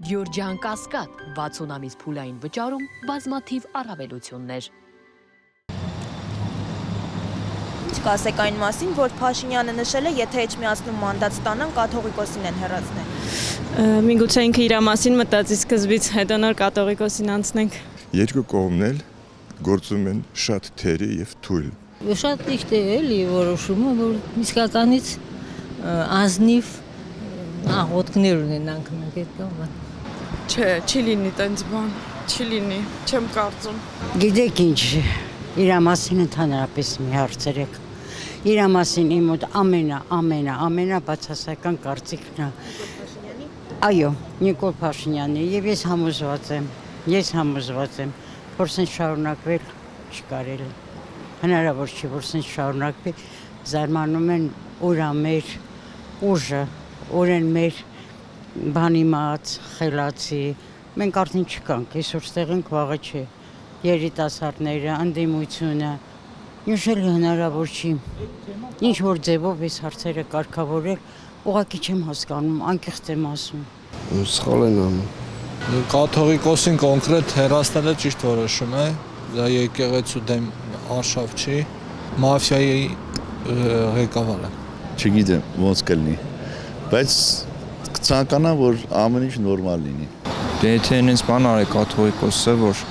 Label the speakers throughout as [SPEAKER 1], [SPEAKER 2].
[SPEAKER 1] Գյորջյան Կասկադ 60 ամիս փուլային վճարում բազմաթիվ առավելություններ։
[SPEAKER 2] Կասեք այն մասին, որ Փաշինյանը նշել է, եթե Էջմիածնում մանդատ ստանան, կաթողիկոսին են հեռացնել։
[SPEAKER 3] Միգուցե ինքը իր մասին մտածի սկզբից, հետո նոր կաթողիկոսին անցնենք։
[SPEAKER 4] Երկու կողմն էլ գործում են շատ թերի եւ թույլ։
[SPEAKER 5] Շատ ճիշտ է էլի որոշումը, որ իսկականից ազնիվ աղոթքներ ունենանք մենք այդ կողմը։
[SPEAKER 3] Չէ, չի լինի տենց բան, չի լինի, չեմ կարծում։
[SPEAKER 6] Գիտեք ինչ, իր մասին ընդհանրապես մի հարցեր եք։ Իր մասին իմ մոտ ամենա բացասական կարծիքն է։ Այո, Նիկոլ Փաշինյանի եւ ես համոզված եմ, որ սենց շարունակվել չկարելի։ Հնարավոր չի, որ սենց շարունակվի, զարմանում են մեր ուժը, օրեն մեր բանիմաց, խելացի, մենք արդեն չկանք, այսօր ստեղ ենք, վաղը չէ, երիտասարդները, ընդդիմությունը, նշել հնարավոր չի, ինչ որ ձևով այս հարցերը կարգավորել, ուղղակի չեմ հասկանում, անկեղծ եմ ասում։
[SPEAKER 7] Սխալ են անում։ Կաթողիկոսին կոնկրետ հեռացնելը ճիշտ որոշում է, դա եկեղեցու դեմ արշավ չի, մաֆիայի ղեկավարը։
[SPEAKER 8] Չգիտեմ ոնց կլինի, բայց կցանկանամ, որ ամեն ինչ նորմալ լինի։
[SPEAKER 9] Եթե ինձ բան արի կաթողիկոսը, որ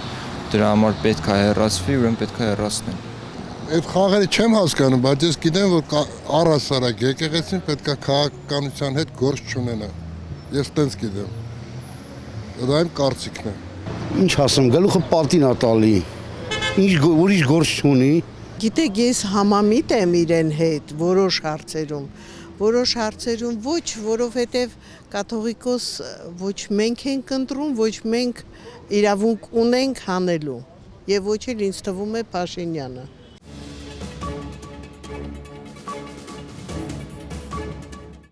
[SPEAKER 9] դրա համար պետք է հեռացվի, ուրեմն պետք է հեռացնեն։
[SPEAKER 10] Այդ խաղերը չեմ հասկանում, բայց ես գիտեմ, որ առհասարակ եկեղեցին պետք է քաղաքականության հետ գործ չունենա։ Ես տենց գիտեմ։ Դա իմ կարծիքն է։
[SPEAKER 7] Ինչ ասեմ, գլուխը պատին ա տալի։ Ուրիշ գործ չունի։
[SPEAKER 11] Գիտեք, ես համամիտ եմ իրեն հետ որոշ հարցերում ոչ, որովհետև կաթողիկոս ոչ մենք ենք ընտրում, ոչ մենք իրավունք ունենք հանելու, եւ ոչ էլ ինձ թվում է Փաշինյանը։